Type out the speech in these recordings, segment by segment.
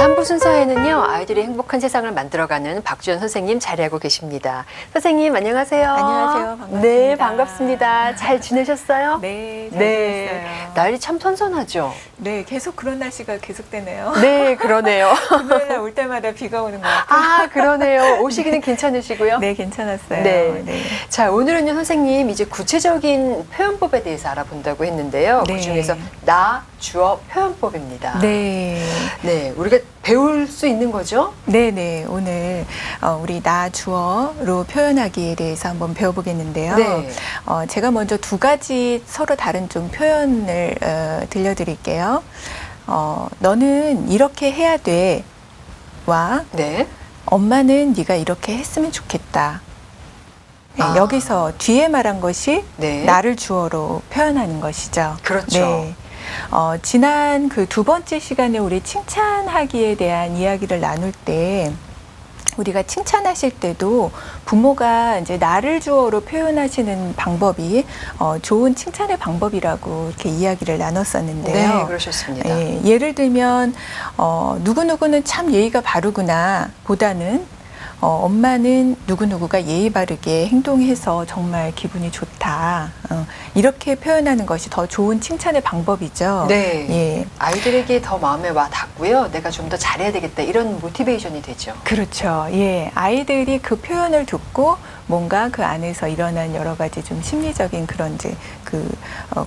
3부 순서에는요, 아이들이 행복한 세상을 만들어가는 박주연 선생님 자리하고 계십니다. 선생님, 안녕하세요. 안녕하세요. 반갑습니다. 네, 반갑습니다. 잘 지내셨어요? 네, 잘 지냈어요. 날이 참 선선하죠? 네, 계속 그런 날씨가 계속되네요. 네, 그러네요. 금요일날 올 때마다 비가 오는 것 같아요. 아, 그러네요. 오시기는 괜찮으시고요? 네, 괜찮았어요. 네. 자, 오늘은요, 선생님, 이제 구체적인 표현법에 대해서 알아본다고 했는데요. 네. 그중에서 나, 주어, 표현법입니다. 네. 네, 우리가 배울 수 있는 거죠? 네네. 오늘 우리 나 주어로 표현하기에 대해서 한번 배워보겠는데요. 네. 제가 먼저 두 가지 서로 다른 좀 표현을 들려드릴게요. 너는 이렇게 해야 돼. 와 네. 엄마는 네가 이렇게 했으면 좋겠다. 네, 아. 여기서 뒤에 말한 것이 네. 나를 주어로 표현하는 것이죠. 그렇죠. 네. 지난 그 두 번째 시간에 우리 칭찬하기에 대한 이야기를 나눌 때 우리가 칭찬하실 때도 부모가 이제 나를 주어로 표현하시는 방법이 좋은 칭찬의 방법이라고 이렇게 이야기를 나눴었는데요. 네, 그러셨습니다. 예, 예를 들면 누구누구는 참 예의가 바르구나 보다는 엄마는 누구누구가 예의 바르게 행동해서 정말 기분이 좋다. 이렇게 표현하는 것이 더 좋은 칭찬의 방법이죠. 네. 예. 아이들에게 더 마음에 와 닿고요. 내가 좀 더 잘해야 되겠다. 이런 모티베이션이 되죠. 그렇죠. 예. 아이들이 그 표현을 듣고 뭔가 그 안에서 일어난 여러 가지 좀 심리적인 그런 이제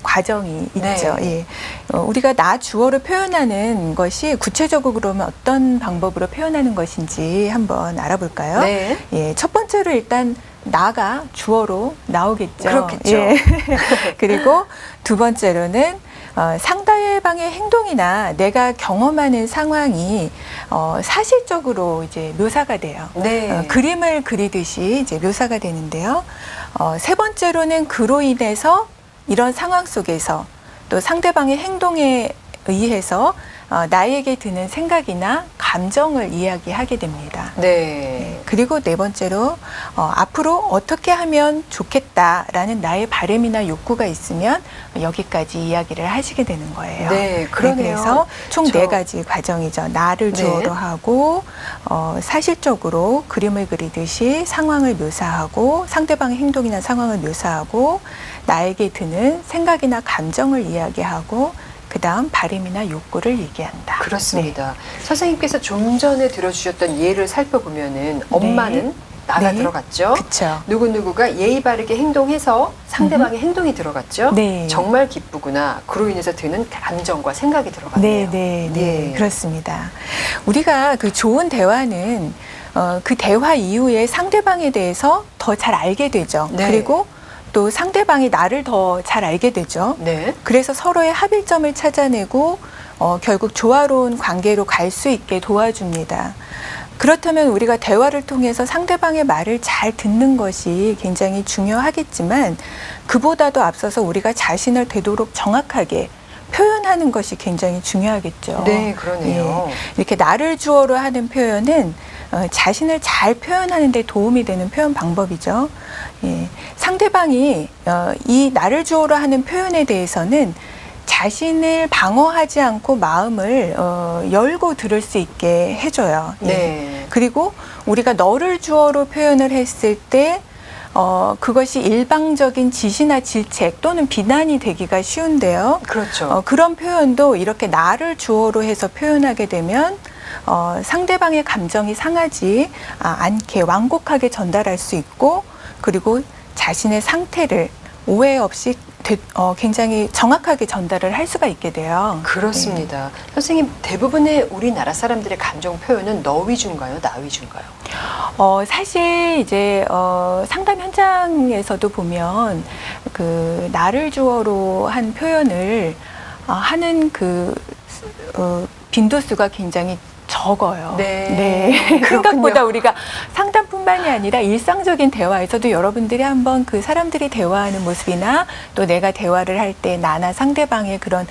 과정이 있죠. 네. 예. 우리가 나 주어로 표현하는 것이 구체적으로 그러면 어떤 방법으로 표현하는 것인지 한번 알아볼까요? 네. 예. 첫 번째로 일단 나가 주어로 나오겠죠. 그렇겠죠. 예. 그리고 두 번째로는 상대방의 행동이나 내가 경험하는 상황이 사실적으로 이제 묘사가 돼요. 네. 그림을 그리듯이 이제 묘사가 되는데요. 세 번째로는 그로 인해서 이런 상황 속에서 또 상대방의 행동에 의해서 나에게 드는 생각이나 감정을 이야기하게 됩니다. 네. 그리고 네 번째로 앞으로 어떻게 하면 좋겠다라는 나의 바람이나 욕구가 있으면 여기까지 이야기를 하시게 되는 거예요. 네, 그러네요. 그래서 총 네 가지 과정이죠. 나를 주어로 하고 사실적으로 그림을 그리듯이 상황을 묘사하고 상대방의 행동이나 상황을 묘사하고 나에게 드는 생각이나 감정을 이야기하고 그 다음 바람이나 욕구를 얘기한다. 그렇습니다. 선생님께서 좀 전에 들어주셨던 예를 살펴보면은 엄마는 나가 네. 들어갔죠. 그렇죠. 누구누구가 예의 바르게 행동해서 상대방의 행동이 들어갔죠. 네. 정말 기쁘구나. 그로 인해서 드는 감정과 생각이 들어갔네요. 네, 그렇습니다. 우리가 그 좋은 대화는 그 대화 이후에 상대방에 대해서 더 잘 알게 되죠. 네. 그리고 또 상대방이 나를 더 잘 알게 되죠. 네. 그래서 서로의 합일점을 찾아내고 결국 조화로운 관계로 갈 수 있게 도와줍니다. 그렇다면 우리가 대화를 통해서 상대방의 말을 잘 듣는 것이 굉장히 중요하겠지만 그보다도 앞서서 우리가 자신을 되도록 정확하게 표현하는 것이 굉장히 중요하겠죠. 네, 그러네요. 예, 이렇게 나를 주어로 하는 표현은 자신을 잘 표현하는 데 도움이 되는 표현 방법이죠. 예, 상대방이 이 나를 주어로 하는 표현에 대해서는 자신을 방어하지 않고 마음을 열고 들을 수 있게 해줘요. 예. 네. 그리고 우리가 너를 주어로 표현을 했을 때 그것이 일방적인 지시나 질책 또는 비난이 되기가 쉬운데요. 그렇죠. 그런 표현도 이렇게 나를 주어로 해서 표현하게 되면 상대방의 감정이 상하지 않게 완곡하게 전달할 수 있고 그리고 자신의 상태를 오해 없이 굉장히 정확하게 전달을 할 수가 있게 돼요. 그렇습니다. 선생님, 대부분의 우리나라 사람들의 감정 표현은 너 위주인가요? 나 위주인가요? 사실 이제 상담 현장에서도 보면 그 나를 주어로 한 표현을 하는 그 빈도수가 굉장히 적어요. 네. 생각보다 우리가 상담뿐만이 아니라 일상적인 대화에서도 여러분들이 한번 그 사람들이 대화하는 모습이나 또 내가 대화를 할 때 나나 상대방의 그런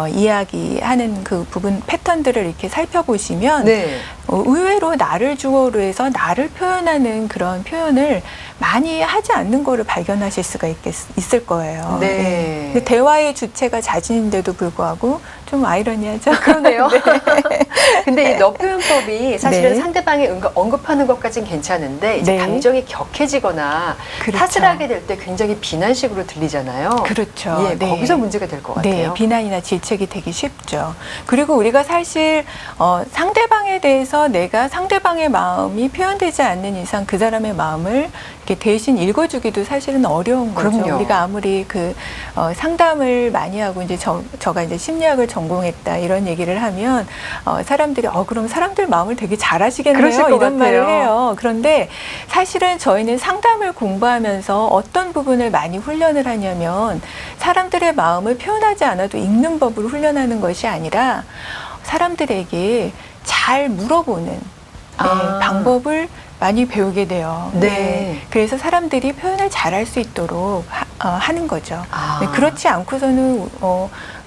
이야기하는 그 부분 패턴들을 이렇게 살펴보시면 네. 의외로 나를 주어로 해서 나를 표현하는 그런 표현을 많이 하지 않는 거를 발견하실 수가 있을 거예요. 네. 근데 대화의 주체가 자신인데도 불구하고 좀 아이러니하죠. 그러네요. 근데 이 너 표현법이 사실은 네. 상대방이 언급하는 것까지는 괜찮은데 이제 네. 감정이 격해지거나 그렇죠. 탓을 하게 될 때 굉장히 비난식으로 들리잖아요. 그렇죠. 예, 네. 거기서 문제가 될 것 같아요. 네, 비난이나 질책이 되기 쉽죠. 그리고 우리가 사실 상대방에 대해서 내가 상대방의 마음이 표현되지 않는 이상 그 사람의 마음을 이렇게 대신 읽어주기도 사실은 어려운 거죠. 그럼요. 우리가 아무리 상담을 많이 하고 이제 저가 이제 심리학을 전공했다 이런 얘기를 하면 사람들이 그럼 사람들 마음을 되게 잘 아시겠네요. 그러실 것 이런 같아요. 말을 해요. 그런데 사실은 저희는 상담을 공부하면서 어떤 부분을 많이 훈련을 하냐면 사람들의 마음을 표현하지 않아도 읽는 법을 훈련하는 것이 아니라 사람들에게 잘 물어보는 방법을 많이 배우게 돼요. 네. 그래서 사람들이 표현을 잘할 수 있도록 하는 거죠. 아. 네, 그렇지 않고서는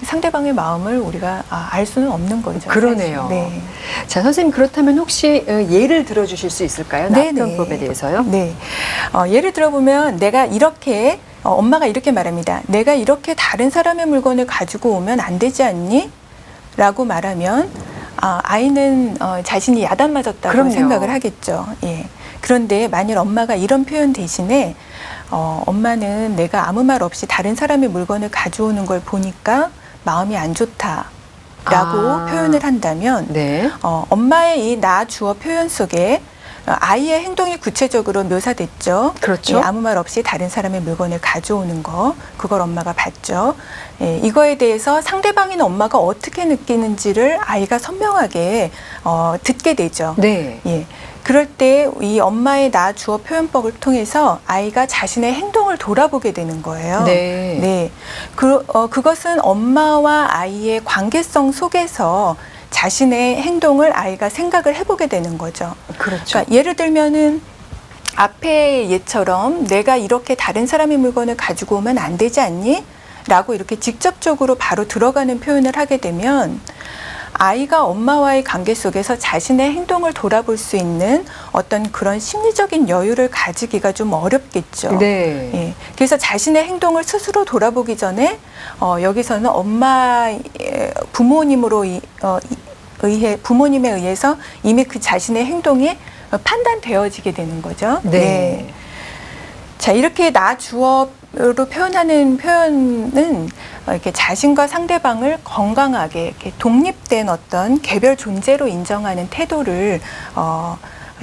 상대방의 마음을 우리가 알 수는 없는 거죠. 그러네요. 사실. 네. 자, 선생님 그렇다면 혹시 예를 들어주실 수 있을까요? 네네. 납표법에 대해서요? 네. 예를 들어보면 내가 이렇게 엄마가 이렇게 말합니다. 내가 이렇게 다른 사람의 물건을 가지고 오면 안 되지 않니? 라고 말하면 아이는 자신이 야단 맞았다고 그럼요. 생각을 하겠죠. 예. 그런데 만일 엄마가 이런 표현 대신에 엄마는 내가 아무 말 없이 다른 사람의 물건을 가져오는 걸 보니까 마음이 안 좋다라고 표현을 한다면 네. 엄마의 이 나 주어 표현 속에 아이의 행동이 구체적으로 묘사됐죠. 그렇죠. 예, 아무 말 없이 다른 사람의 물건을 가져오는 거, 그걸 엄마가 봤죠. 예, 이거에 대해서 상대방인 엄마가 어떻게 느끼는지를 아이가 선명하게 듣게 되죠. 네. 예. 그럴 때 이 엄마의 나 주어 표현법을 통해서 아이가 자신의 행동을 돌아보게 되는 거예요. 네. 네. 그것은 엄마와 아이의 관계성 속에서 자신의 행동을 아이가 생각을 해보게 되는 거죠. 그렇죠. 그러니까 예를 들면은 앞의 예처럼 내가 이렇게 다른 사람의 물건을 가지고 오면 안 되지 않니? 라고 이렇게 직접적으로 바로 들어가는 표현을 하게 되면 아이가 엄마와의 관계 속에서 자신의 행동을 돌아볼 수 있는 어떤 그런 심리적인 여유를 가지기가 좀 어렵겠죠. 네. 예. 그래서 자신의 행동을 스스로 돌아보기 전에 여기서는 부모님에 의해서 이미 그 자신의 행동이 판단되어지게 되는 거죠. 네. 자, 이렇게 나 주어로 표현하는 표현은 이렇게 자신과 상대방을 건강하게 이렇게 독립된 어떤 개별 존재로 인정하는 태도를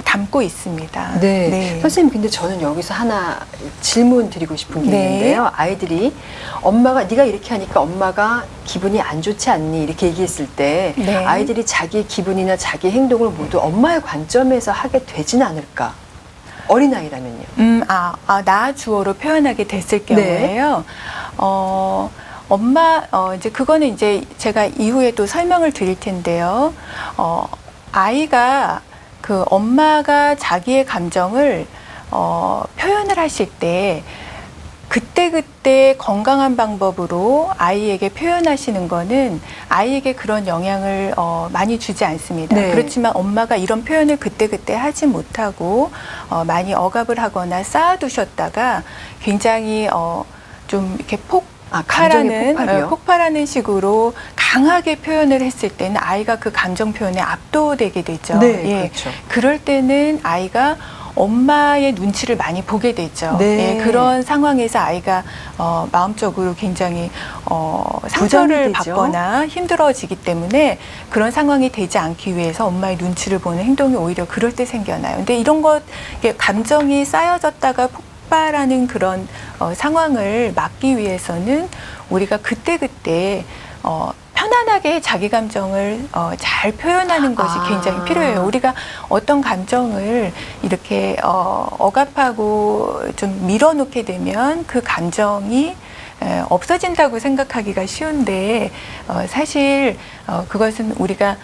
담고 있습니다. 네. 선생님, 근데 저는 여기서 하나 질문 드리고 싶은 게 네. 있는데요. 아이들이 엄마가 네가 이렇게 하니까 엄마가 기분이 안 좋지 않니? 이렇게 얘기했을 때 네. 아이들이 자기 기분이나 자기 행동을 모두 엄마의 관점에서 하게 되지는 않을까? 어린아이라면요. 나 주어로 표현하게 됐을 네. 경우에요. 이제 그거는 이제 제가 이후에 또 설명을 드릴 텐데요. 아이가 그 엄마가 자기의 감정을 표현을 하실 때 그때 건강한 방법으로 아이에게 표현하시는 거는 아이에게 그런 영향을 많이 주지 않습니다. 네. 그렇지만 엄마가 이런 표현을 그때 하지 못하고 많이 억압을 하거나 쌓아두셨다가 굉장히 좀 이렇게 감정의 폭발이요? 폭발하는 식으로 강하게 표현을 했을 때는 아이가 그 감정 표현에 압도되게 되죠. 네, 그렇죠. 그럴 때는 아이가 엄마의 눈치를 많이 보게 되죠. 네. 예, 그런 상황에서 아이가 마음적으로 굉장히 상처를 부담이 되죠. 받거나 힘들어지기 때문에 그런 상황이 되지 않기 위해서 엄마의 눈치를 보는 행동이 오히려 그럴 때 생겨나요. 근데 이런 감정이 쌓여졌다가 폭발하는 그런 상황을 막기 위해서는 우리가 그때 편안하게 자기 감정을 잘 표현하는 것이 굉장히 필요해요. 우리가 어떤 감정을 이렇게 억압하고 좀 밀어놓게 되면 그 감정이 없어진다고 생각하기가 쉬운데 사실 그것은 우리가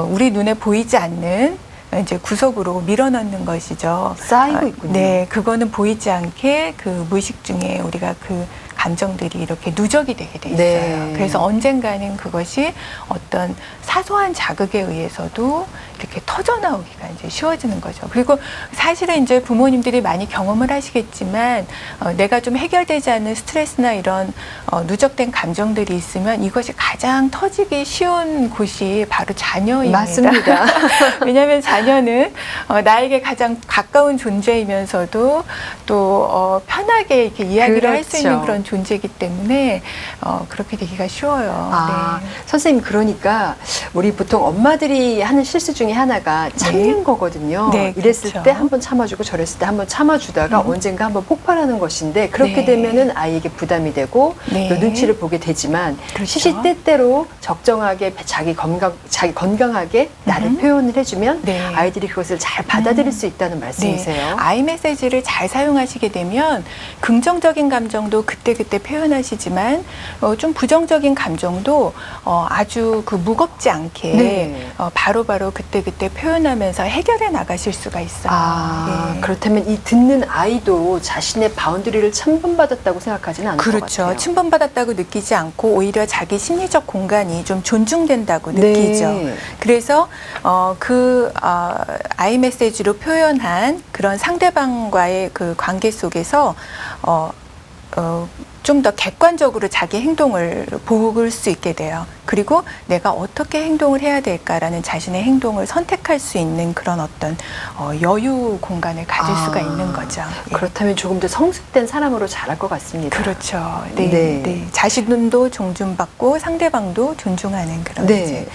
우리 눈에 보이지 않는 이제 구석으로 밀어넣는 것이죠. 쌓이고 있군요. 네, 그거는 보이지 않게 그 무의식 중에 우리가 그 감정들이 이렇게 누적이 되게 돼 있어요. 네. 그래서 언젠가는 그것이 어떤 사소한 자극에 의해서도 이렇게 터져 나오기가 이제 쉬워지는 거죠. 그리고 사실은 이제 부모님들이 많이 경험을 하시겠지만 내가 좀 해결되지 않는 스트레스나 이런 누적된 감정들이 있으면 이것이 가장 터지기 쉬운 곳이 바로 자녀입니다. 맞습니다. 왜냐하면 자녀는 나에게 가장 가까운 존재이면서도 또 편하게 이렇게 이야기를 할 수 그렇죠. 있는 그런 존재이기 때문에 그렇게 되기가 쉬워요. 아, 네. 선생님, 그러니까 우리 보통 엄마들이 하는 실수 중에 하나가 참는 거거든요. 네, 이랬을 그렇죠. 때 한번 참아주고 저랬을 때 한번 참아주다가 언젠가 한번 폭발하는 것인데 그렇게 네. 되면은 아이에게 부담이 되고 네. 또 눈치를 보게 되지만 그렇죠. 시시때때로 적정하게 자기 건강하게 나를 표현을 해주면 네. 아이들이 그것을 잘 받아들일 수 있다는 말씀이세요. 네. 아이 메시지를 잘 사용하시게 되면 긍정적인 감정도 그때그때 표현하시지만 좀 부정적인 감정도 아주 그 무겁지 않게 네. 바로바로 그때그때 표현하면서 해결해 나가실 수가 있어요. 아, 예. 그렇다면 이 듣는 아이도 자신의 바운더리를 침범받았다고 생각하지는 않을 것 그렇죠. 같아요. 침범받았다고 느끼지 않고 오히려 자기 심리적 공간이 좀 존중된다고 느끼죠. 네. 그래서 아이 메시지로 표현한 그런 상대방과의 그 관계 속에서 좀 더 객관적으로 자기 행동을 볼 수 있게 돼요. 그리고 내가 어떻게 행동을 해야 될까라는 자신의 행동을 선택할 수 있는 그런 어떤 여유 공간을 가질 수가 있는 거죠. 예. 그렇다면 조금 더 성숙된 사람으로 자랄 것 같습니다. 그렇죠. 네, 네. 네. 자신도 존중받고 상대방도 존중하는 그런 네. 이제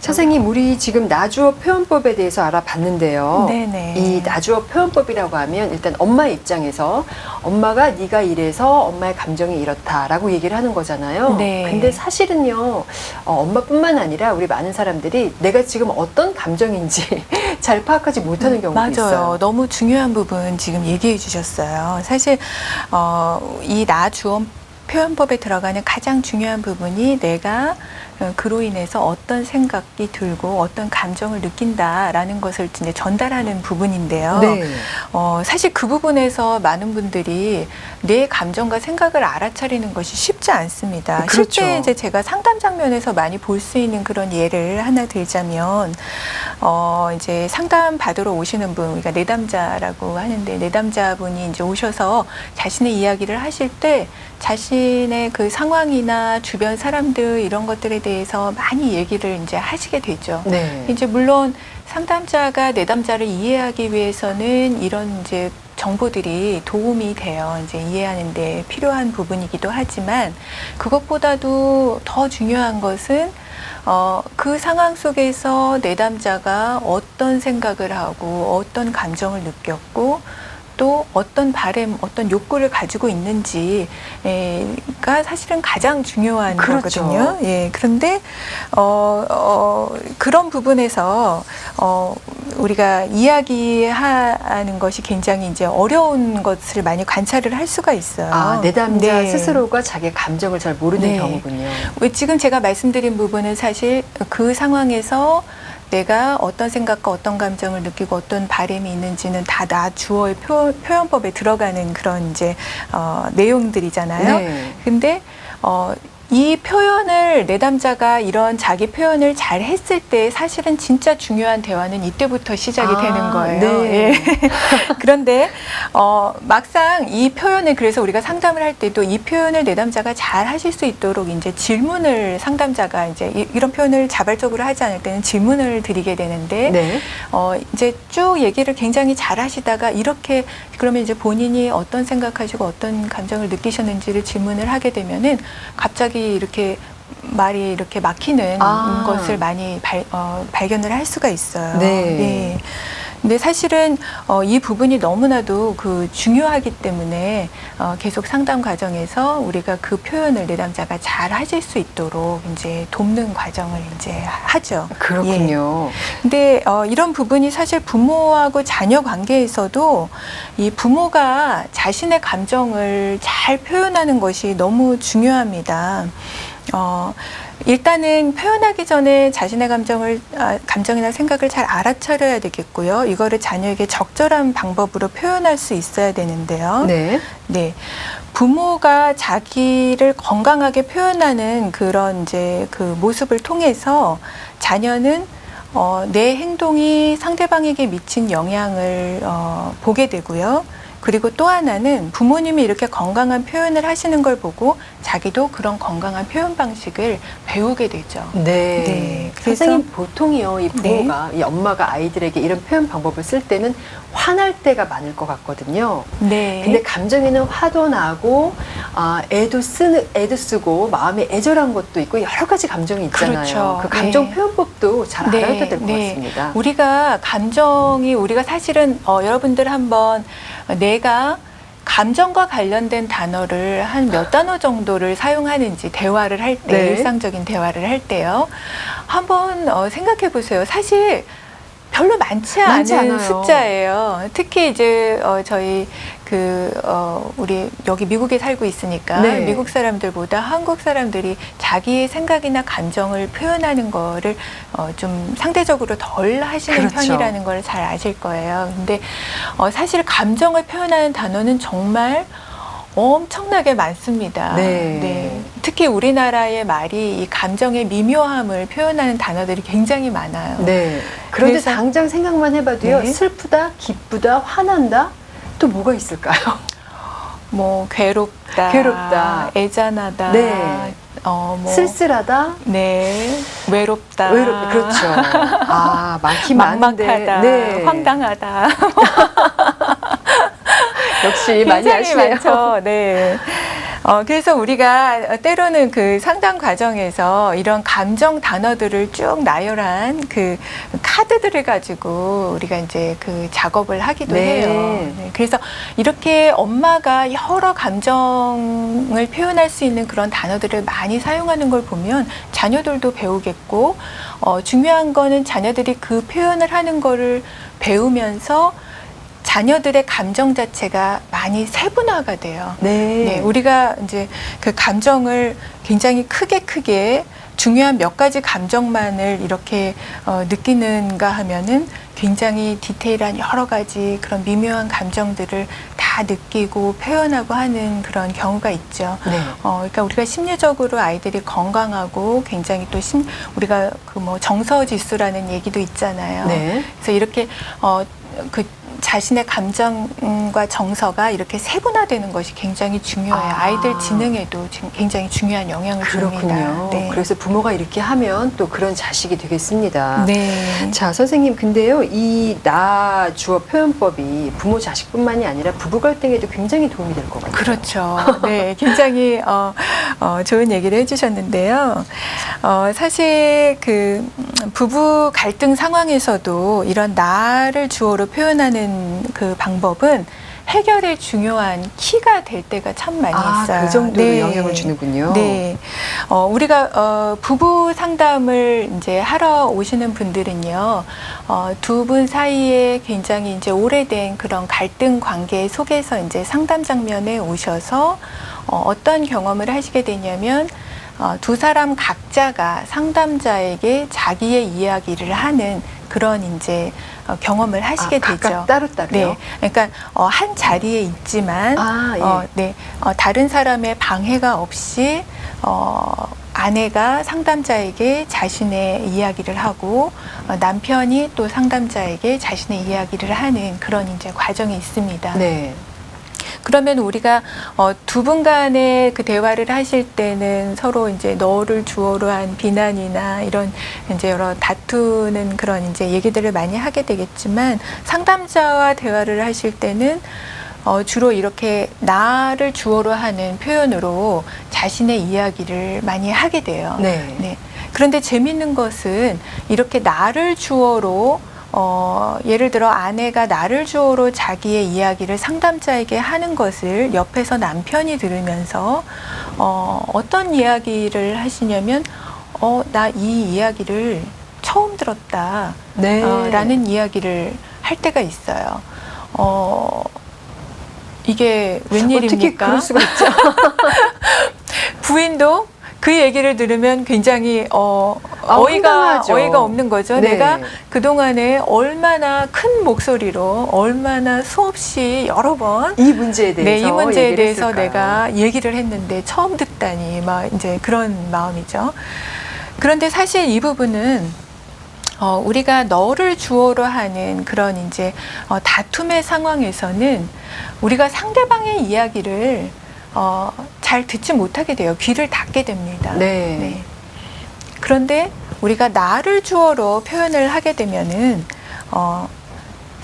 선생님, 우리 지금 나주어 표현법에 대해서 알아봤는데요. 네네. 이 나주어 표현법이라고 하면 일단 엄마의 입장에서 엄마가 네가 이래서 엄마의 감정이 이렇다라고 얘기를 하는 거잖아요. 네. 근데 사실은요, 엄마뿐만 아니라 우리 많은 사람들이 내가 지금 어떤 감정인지 잘 파악하지 못하는 경우도 맞아요. 있어요. 너무 중요한 부분 지금 얘기해 주셨어요. 사실 이 나 주어 표현법에 들어가는 가장 중요한 부분이 내가 그로 인해서 어떤 생각이 들고 어떤 감정을 느낀다라는 것을 이제 전달하는 부분인데요. 네. 사실 그 부분에서 많은 분들이 내 감정과 생각을 알아차리는 것이 쉽지 않습니다. 그렇죠. 실제 이제 제가 상담 장면에서 많이 볼 수 있는 그런 예를 하나 들자면, 이제 상담 받으러 오시는 분, 우리가 내담자라고 하는데 내담자분이 이제 오셔서 자신의 이야기를 하실 때 자신의 그 상황이나 주변 사람들 이런 것들에 대해서 많이 얘기를 이제 하시게 되죠. 네. 이제 물론 상담자가 내담자를 이해하기 위해서는 이런 이제 정보들이 도움이 돼요. 이제 이해하는 데 필요한 부분이기도 하지만 그것보다도 더 중요한 것은 그 상황 속에서 내담자가 어떤 생각을 하고 어떤 감정을 느꼈고 또 어떤 바람, 어떤 욕구를 가지고 있는지가 사실은 가장 중요한 그렇죠. 거거든요. 예. 그런데 그런 부분에서 우리가 이야기하는 것이 굉장히 이제 어려운 것을 많이 관찰을 할 수가 있어요. 아, 내담자 네. 스스로가 자기의 감정을 잘 모르는 네. 경우군요. 지금 제가 말씀드린 부분은 사실 그 상황에서 내가 어떤 생각과 어떤 감정을 느끼고 어떤 바람이 있는지는 다 나 주어의 표현법에 들어가는 그런 이제 내용들이잖아요. 네. 근데 이 표현을 내담자가 이런 자기 표현을 잘 했을 때 사실은 진짜 중요한 대화는 이때부터 시작이 되는 거예요. 네. 예. 그런데 막상 이 표현을 그래서 우리가 상담을 할 때도 이 표현을 내담자가 잘 하실 수 있도록 이제 질문을 상담자가 이제 이런 표현을 자발적으로 하지 않을 때는 질문을 드리게 되는데 네. 이제 쭉 얘기를 굉장히 잘 하시다가 이렇게 그러면 이제 본인이 어떤 생각하시고 어떤 감정을 느끼셨는지를 질문을 하게 되면은 갑자기 이렇게 말이 이렇게 막히는 것을 많이 발견을 할 수가 있어요. 네. 예. 근데 사실은 이 부분이 너무나도 그 중요하기 때문에 계속 상담 과정에서 우리가 그 표현을 내담자가 잘 하실 수 있도록 이제 돕는 과정을 이제 하죠. 그렇군요. 예. 근데 이런 부분이 사실 부모하고 자녀 관계에서도 이 부모가 자신의 감정을 잘 표현하는 것이 너무 중요합니다. 일단은 표현하기 전에 자신의 감정이나 생각을 잘 알아차려야 되겠고요. 이거를 자녀에게 적절한 방법으로 표현할 수 있어야 되는데요. 네. 네. 부모가 자기를 건강하게 표현하는 그런 이제 그 모습을 통해서 자녀는 내 행동이 상대방에게 미친 영향을 보게 되고요. 그리고 또 하나는 부모님이 이렇게 건강한 표현을 하시는 걸 보고 자기도 그런 건강한 표현 방식을 배우게 되죠. 네. 네. 그래서 선생님 보통이요, 이 부모가, 이 엄마가 아이들에게 이런 표현 방법을 쓸 때는 화날 때가 많을 것 같거든요. 네. 근데 감정에는 화도 나고, 애도 쓰고, 마음에 애절한 것도 있고, 여러 가지 감정이 있잖아요. 그렇죠. 그 감정 네. 표현법도 잘 네, 알아야 될 것 네. 같습니다. 우리가 사실은 여러분들 한번 내가 감정과 관련된 단어를 한 몇 단어 정도를 사용하는지 대화를 할 때, 네. 일상적인 대화를 할 때요. 한번 생각해 보세요. 사실 별로 많지 많지 않은 않아요. 숫자예요. 특히 이제 저희 우리 여기 미국에 살고 있으니까 네. 미국 사람들보다 한국 사람들이 자기의 생각이나 감정을 표현하는 거를 좀 상대적으로 덜 하시는 그렇죠. 편이라는 걸 잘 아실 거예요. 근데 사실 감정을 표현하는 단어는 정말 엄청나게 많습니다. 네. 특히 우리나라의 말이 이 감정의 미묘함을 표현하는 단어들이 굉장히 많아요. 네. 그런데 그래서- 당장 생각만 해봐도요, 네. 슬프다, 기쁘다, 화난다, 또 뭐가 있을까요? 뭐 괴롭다, 애잔하다, 네. 쓸쓸하다, 네, 외롭다, 그렇죠. 많긴 많은데. 막막하다, 네. 황당하다. 역시 많이 굉장히 아시네요. 많죠. 네. 그래서 우리가 때로는 그 상담 과정에서 이런 감정 단어들을 쭉 나열한 그 카드들을 가지고 우리가 이제 그 작업을 하기도 네. 해요. 네. 그래서 이렇게 엄마가 여러 감정을 표현할 수 있는 그런 단어들을 많이 사용하는 걸 보면 자녀들도 배우겠고, 중요한 거는 자녀들이 그 표현을 하는 거를 배우면서 자녀들의 감정 자체가 많이 세분화가 돼요. 네. 우리가 이제 그 감정을 굉장히 크게 중요한 몇 가지 감정만을 이렇게 느끼는가 하면은 굉장히 디테일한 여러 가지 그런 미묘한 감정들을 다 느끼고 표현하고 하는 그런 경우가 있죠. 네. 그러니까 우리가 심리적으로 아이들이 건강하고 굉장히 또 우리가 그 뭐 정서 지수라는 얘기도 있잖아요. 네. 그래서 이렇게 그 자신의 감정과 정서가 이렇게 세분화되는 것이 굉장히 중요해요. 아이들 지능에도 굉장히 중요한 영향을 줍니다. 그렇군요. 네. 그래서 부모가 이렇게 하면 또 그런 자식이 되겠습니다. 네. 자, 선생님, 근데요, 이 나 주어 표현법이 부모 자식뿐만이 아니라 부부 갈등에도 굉장히 도움이 될 것 같아요. 그렇죠. 네, 굉장히 좋은 얘기를 해주셨는데요. 사실 그 부부 갈등 상황에서도 이런 나를 주어로 표현하는 그 방법은 해결의 중요한 키가 될 때가 참 많이 있어요. 그 정도로 네. 영향을 주는군요. 네. 우리가 부부 상담을 이제 하러 오시는 분들은요, 두 분 사이에 굉장히 이제 오래된 그런 갈등 관계 속에서 이제 상담 장면에 오셔서 어떤 경험을 하시게 되냐면, 두 사람 각자가 상담자에게 자기의 이야기를 하는 그런 이제 경험을 하시게 되죠. 각각 따로따로요? 네. 그러니까 한 자리에 있지만 예. 네. 다른 사람의 방해가 없이 아내가 상담자에게 자신의 이야기를 하고 남편이 또 상담자에게 자신의 이야기를 하는 그런 이제 과정이 있습니다. 네. 그러면 우리가 두 분 간의 그 대화를 하실 때는 서로 이제 너를 주어로 한 비난이나 이런 이제 여러 다투는 그런 이제 얘기들을 많이 하게 되겠지만, 상담자와 대화를 하실 때는 주로 이렇게 나를 주어로 하는 표현으로 자신의 이야기를 많이 하게 돼요. 네. 네. 그런데 재밌는 것은 이렇게 나를 주어로 예를 들어 아내가 나를 주어로 자기의 이야기를 상담자에게 하는 것을 옆에서 남편이 들으면서 어떤 이야기를 하시냐면 나 이 이야기를 처음 들었다 네. 라는 이야기를 할 때가 있어요. 이게 웬일입니까? 어떻게 그럴 수가 있죠? 부인도 그 얘기를 들으면 굉장히 황당하죠. 어이가 없는 거죠. 네. 내가 그동안에 얼마나 큰 목소리로 얼마나 수없이 여러 번 이 문제에 대해서 네, 이 문제에 얘기를 대해서 했을까요? 내가 얘기를 했는데 처음 듣다니 막 이제 그런 마음이죠. 그런데 사실 이 부분은 우리가 너를 주어로 하는 그런 이제 다툼의 상황에서는 우리가 상대방의 이야기를 잘 듣지 못하게 돼요. 귀를 닫게 됩니다. 네. 그런데 우리가 나를 주어로 표현을 하게 되면은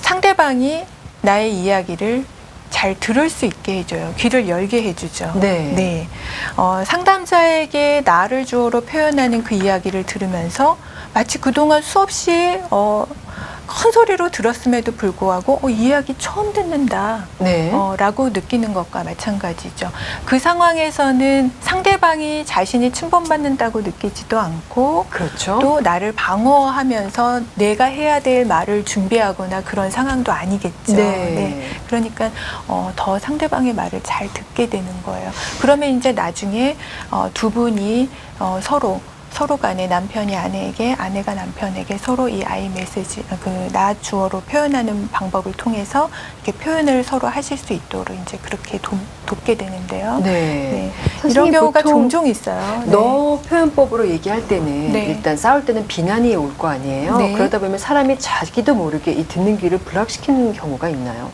상대방이 나의 이야기를 잘 들을 수 있게 해줘요. 귀를 열게 해주죠. 네. 상담자에게 나를 주어로 표현하는 그 이야기를 들으면서 마치 그동안 수없이 큰 소리로 들었음에도 불구하고 이 이야기 처음 듣는다 네. 라고 느끼는 것과 마찬가지죠. 그 상황에서는 상대방이 자신이 침범받는다고 느끼지도 않고 그렇죠. 또 나를 방어하면서 내가 해야 될 말을 준비하거나 그런 상황도 아니겠죠. 네. 그러니까 더 상대방의 말을 잘 듣게 되는 거예요. 그러면 이제 나중에 두 분이 서로 간에 남편이 아내에게, 아내가 남편에게 서로 이 I 메시지, 나 주어로 표현하는 방법을 통해서 이렇게 표현을 서로 하실 수 있도록 이제 그렇게 돕게 되는데요. 네. 이런 경우가 보통 종종 있어요. 너 표현법으로 얘기할 때는 네. 일단 싸울 때는 비난이 올 거 아니에요. 네. 그러다 보면 사람이 자기도 모르게 이 듣는 귀를 불락시키는 경우가 있나요?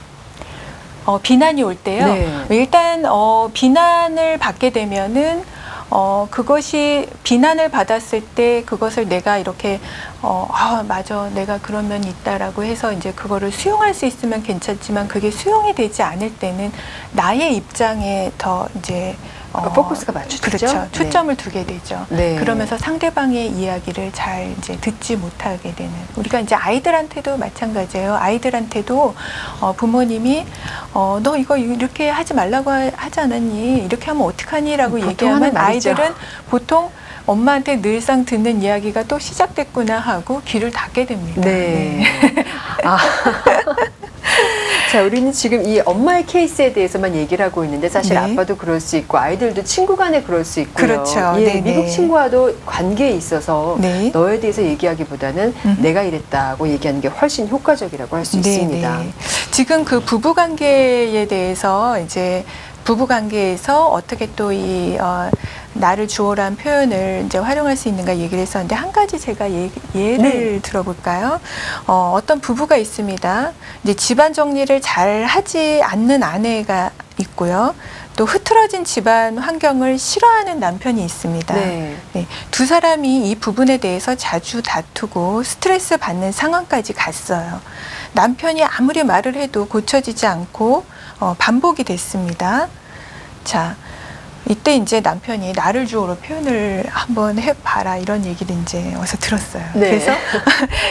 비난이 올 때요. 네. 일단 비난을 받게 되면은 그것이 비난을 받았을 때 그것을 내가 이렇게 맞아, 내가 그런 면이 있다라고 해서 이제 그거를 수용할 수 있으면 괜찮지만 그게 수용이 되지 않을 때는 나의 입장에 더 이제 포커스가 맞춰지죠. 그렇죠. 초점을 두게 되죠. 네. 그러면서 상대방의 이야기를 잘 이제 듣지 못하게 되는. 우리가 이제 아이들한테도 마찬가지예요. 아이들한테도 부모님이 너 이거 이렇게 하지 말라고 하지 않았니? 이렇게 하면 어떡하니?라고 보통 얘기하면 하는 말이죠. 아이들은 보통 엄마한테 늘상 듣는 이야기가 또 시작됐구나 하고 귀를 닫게 됩니다. 네. 자, 우리는 지금 이 엄마의 케이스에 대해서만 얘기를 하고 있는데 사실 네. 아빠도 그럴 수 있고 아이들도 친구 간에 그럴 수 있고요. 그렇죠. 예, 네네. 미국 친구와도 관계에 있어서 네. 너에 대해서 얘기하기보다는 내가 이랬다고 얘기하는 게 훨씬 효과적이라고 할 수 있습니다. 네. 지금 그 부부 관계에 대해서 이제 부부 관계에서 어떻게 또 이 나를 주어로 한 표현을 이제 활용할 수 있는가 얘기를 했었는데 한 가지 제가 예를 네. 들어볼까요? 어떤 부부가 있습니다. 이제 집안 정리를 잘 하지 않는 아내가 있고요. 또 흐트러진 집안 환경을 싫어하는 남편이 있습니다. 네. 네, 두 사람이 이 부분에 대해서 자주 다투고 스트레스 받는 상황까지 갔어요. 남편이 아무리 말을 해도 고쳐지지 않고 반복이 됐습니다. 자, 이때 이제 남편이 나를 주어로 표현을 한번 해봐라 이런 얘기를 이제 어서 들었어요. 네. 그래서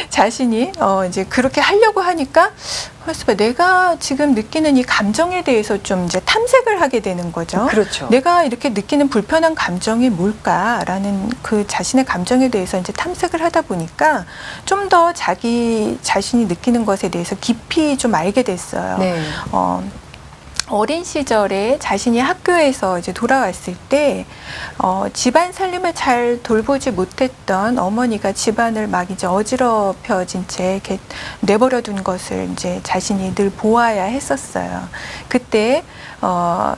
자신이 이제 그렇게 하려고 하니까 그래서 내가 지금 느끼는 이 감정에 대해서 좀 이제 탐색을 하게 되는 거죠. 그렇죠. 내가 이렇게 느끼는 불편한 감정이 뭘까라는 그 자신의 감정에 대해서 이제 탐색을 하다 보니까 좀 더 자기 자신이 느끼는 것에 대해서 깊이 좀 알게 됐어요. 네. 어린 시절에 자신이 학교에서 이제 돌아왔을 때 집안 살림을 잘 돌보지 못했던 어머니가 집안을 막 이제 어지럽혀진 채 이렇게 내버려 둔 것을 이제 자신이 늘 보아야 했었어요. 그때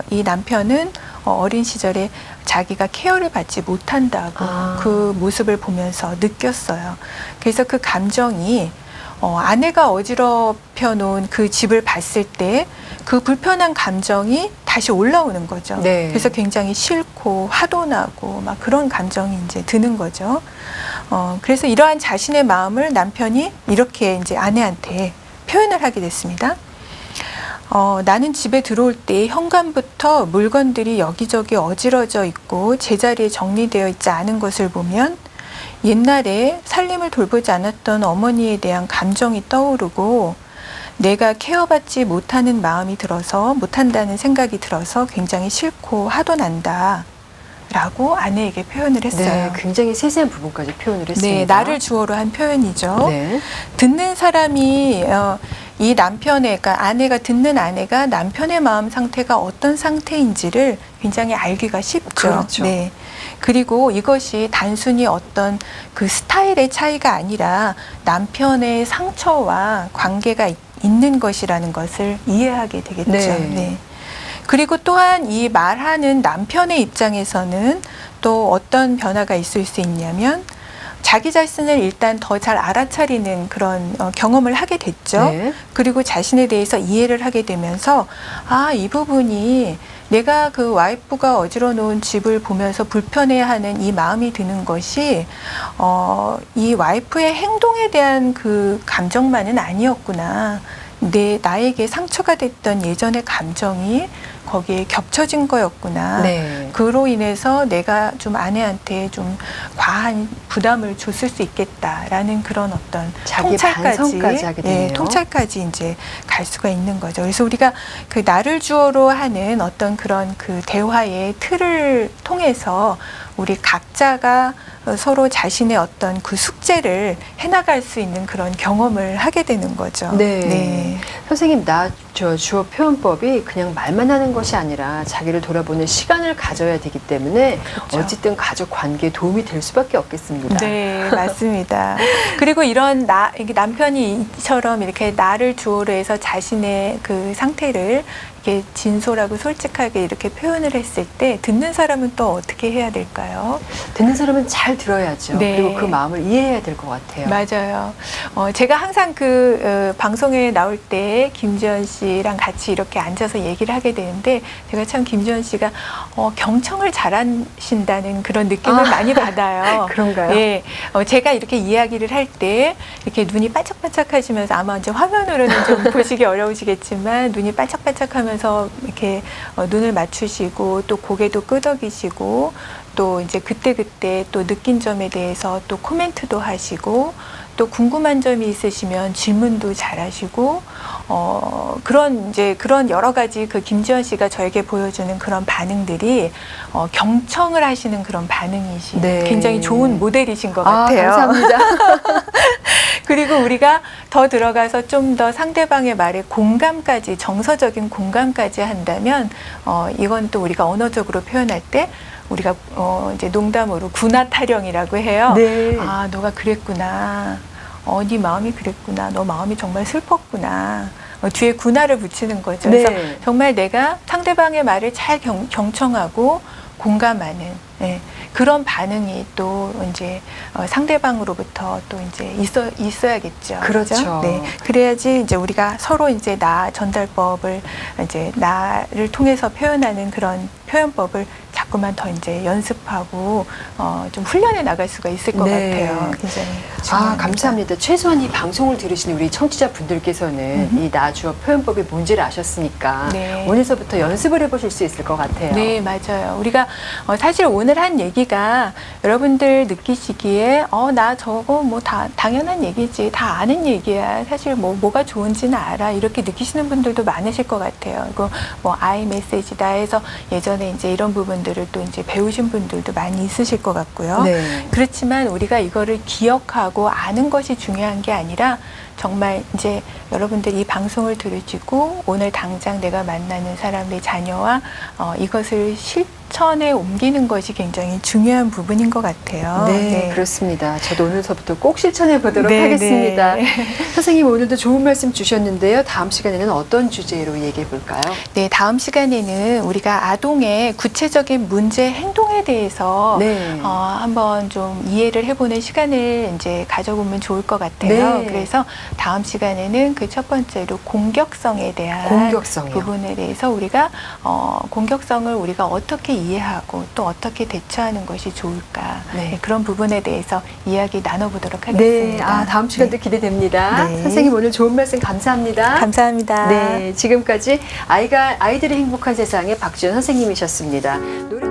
이 남편은 어린 시절에 자기가 케어를 받지 못한다고 그 모습을 보면서 느꼈어요. 그래서 그 감정이 아내가 어지럽혀 놓은 그 집을 봤을 때 그 불편한 감정이 다시 올라오는 거죠. 네. 그래서 굉장히 싫고 화도 나고 막 그런 감정이 이제 드는 거죠. 그래서 이러한 자신의 마음을 남편이 이렇게 이제 아내한테 표현을 하게 됐습니다. 나는 집에 들어올 때 현관부터 물건들이 여기저기 어지러져 있고 제자리에 정리되어 있지 않은 것을 보면 옛날에 살림을 돌보지 않았던 어머니에 대한 감정이 떠오르고 내가 케어받지 못하는 마음이 들어서 못한다는 생각이 들어서 굉장히 싫고 화도 난다 라고 아내에게 표현을 했어요. 네, 굉장히 세세한 부분까지 표현을 했습니다. 네, 나를 주어로 한 표현이죠. 네. 듣는 사람이 이 남편의, 그러니까 아내가 듣는 아내가 남편의 마음 상태가 어떤 상태인지를 굉장히 알기가 쉽죠. 그렇죠. 네. 그리고 이것이 단순히 어떤 그 스타일의 차이가 아니라 남편의 상처와 관계가 있는 것이라는 것을 이해하게 되겠죠. 네. 네. 그리고 또한 이 말하는 남편의 입장에서는 또 어떤 변화가 있을 수 있냐면 자기 자신을 일단 더 잘 알아차리는 그런 경험을 하게 됐죠. 네. 그리고 자신에 대해서 이해를 하게 되면서 아, 이 부분이 내가 그 와이프가 어지러 놓은 집을 보면서 불편해하는 이 마음이 드는 것이 이 와이프의 행동에 대한 그 감정만은 아니었구나. 나에게 상처가 됐던 예전의 감정이 거기에 겹쳐진 거였구나. 네. 그로 인해서 내가 좀 아내한테 좀 과한 부담을 줬을 수 있겠다라는 그런 어떤 자기 반성까지 하게 되네요. 네, 통찰까지 이제 갈 수가 있는 거죠. 그래서 우리가 그 나를 주어로 하는 어떤 그런 그 대화의 틀을 통해서 우리 각자가 서로 자신의 어떤 그 숙제를 해나갈 수 있는 그런 경험을 하게 되는 거죠. 네. 선생님, 주어 표현법이 그냥 말만 하는 것이 아니라 자기를 돌아보는 시간을 가져야 되기 때문에 그렇죠. 어쨌든 가족 관계에 도움이 될 수밖에 없겠습니다. 네, 맞습니다. 그리고 이런 이게 남편이 이처럼 이렇게 나를 주어로 해서 자신의 그 상태를 이렇게 진솔하고 솔직하게 이렇게 표현을 했을 때 듣는 사람은 또 어떻게 해야 될까요? 듣는 사람은 잘 들어야죠. 네. 그리고 그 마음을 이해해야 될 것 같아요. 맞아요. 제가 항상 방송에 나올 때 김지연 씨랑 같이 이렇게 앉아서 얘기를 하게 되는데 제가 참 김지연 씨가 경청을 잘하신다는 그런 느낌을 많이 받아요. 그런가요? 예. 제가 이렇게 이야기를 할 때 이렇게 눈이 반짝반짝 하시면서 아마 이제 화면으로는 좀 보시기 어려우시겠지만 눈이 반짝반짝하면서 이렇게 눈을 맞추시고 또 고개도 끄덕이시고 또 이제 그때그때 또 느낀 점에 대해서 또 코멘트도 하시고 또 궁금한 점이 있으시면 질문도 잘하시고 그런 여러 가지 그 김지연 씨가 저에게 보여주는 그런 반응들이 경청을 하시는 그런 반응이신 네. 굉장히 좋은 모델이신 것 같아요. 감사합니다. 그리고 우리가 더 들어가서 좀 더 상대방의 말에 공감까지 정서적인 공감까지 한다면 이건 또 우리가 언어적으로 표현할 때 우리가 이제 농담으로 군화 타령이라고 해요. 네. 아, 너가 그랬구나. 네 마음이 그랬구나. 너 마음이 정말 슬펐구나. 뒤에 군화를 붙이는 거죠. 그래서 네. 정말 내가 상대방의 말을 잘 경청하고 공감하는 그런 반응이 또 이제 상대방으로부터 또 이제 있어야겠죠. 그렇죠. 네. 그래야지 이제 우리가 서로 이제 나 전달법을 이제 나를 통해서 표현하는 그런 표현법을 자꾸만 더 이제 연습하고 좀 훈련해 나갈 수가 있을 것 네. 같아요. 굉장히 중요합니다. 감사합니다. 최소한 이 방송을 들으시는 우리 청취자분들께서는 이 나주어 표현법의 뭔지를 아셨으니까 네. 오늘서부터 연습을 해보실 수 있을 것 같아요. 네, 맞아요. 우리가 사실 오늘 한 얘기가 여러분들 느끼시기에 나 저거 뭐 다 당연한 얘기지, 다 아는 얘기야. 사실 뭐가 좋은지는 알아. 이렇게 느끼시는 분들도 많으실 것 같아요. 그리고 뭐 아이 메시지다 해서 예전에 이제 이런 부분들을 또 이제 배우신 분들도 많이 있으실 것 같고요. 네. 그렇지만 우리가 이거를 기억하고 아는 것이 중요한 게 아니라 정말 이제 여러분들 이 방송을 들으시고 오늘 당장 내가 만나는 사람의 자녀와 이것을 실천에 옮기는 것이 굉장히 중요한 부분인 것 같아요. 네, 그렇습니다. 저도 오늘서부터 꼭 실천해 보도록 네, 하겠습니다. 네. 선생님, 오늘도 좋은 말씀 주셨는데요. 다음 시간에는 어떤 주제로 얘기해 볼까요? 네, 다음 시간에는 우리가 아동의 구체적인 문제 행동에 대해서 네. 한번 좀 이해를 해보는 시간을 이제 가져보면 좋을 것 같아요. 네. 그래서 다음 시간에는 그 첫 번째로 공격성에 대한 공격성이요. 부분에 대해서 우리가 공격성을 우리가 어떻게 이해하고 또 어떻게 대처하는 것이 좋을까 네. 그런 부분에 대해서 이야기 나눠보도록 네, 하겠습니다. 다음 시간도 기대됩니다. 네. 선생님, 오늘 좋은 말씀 감사합니다. 감사합니다. 네, 지금까지 아이들이 행복한 세상의 박지연 선생님이셨습니다. 노래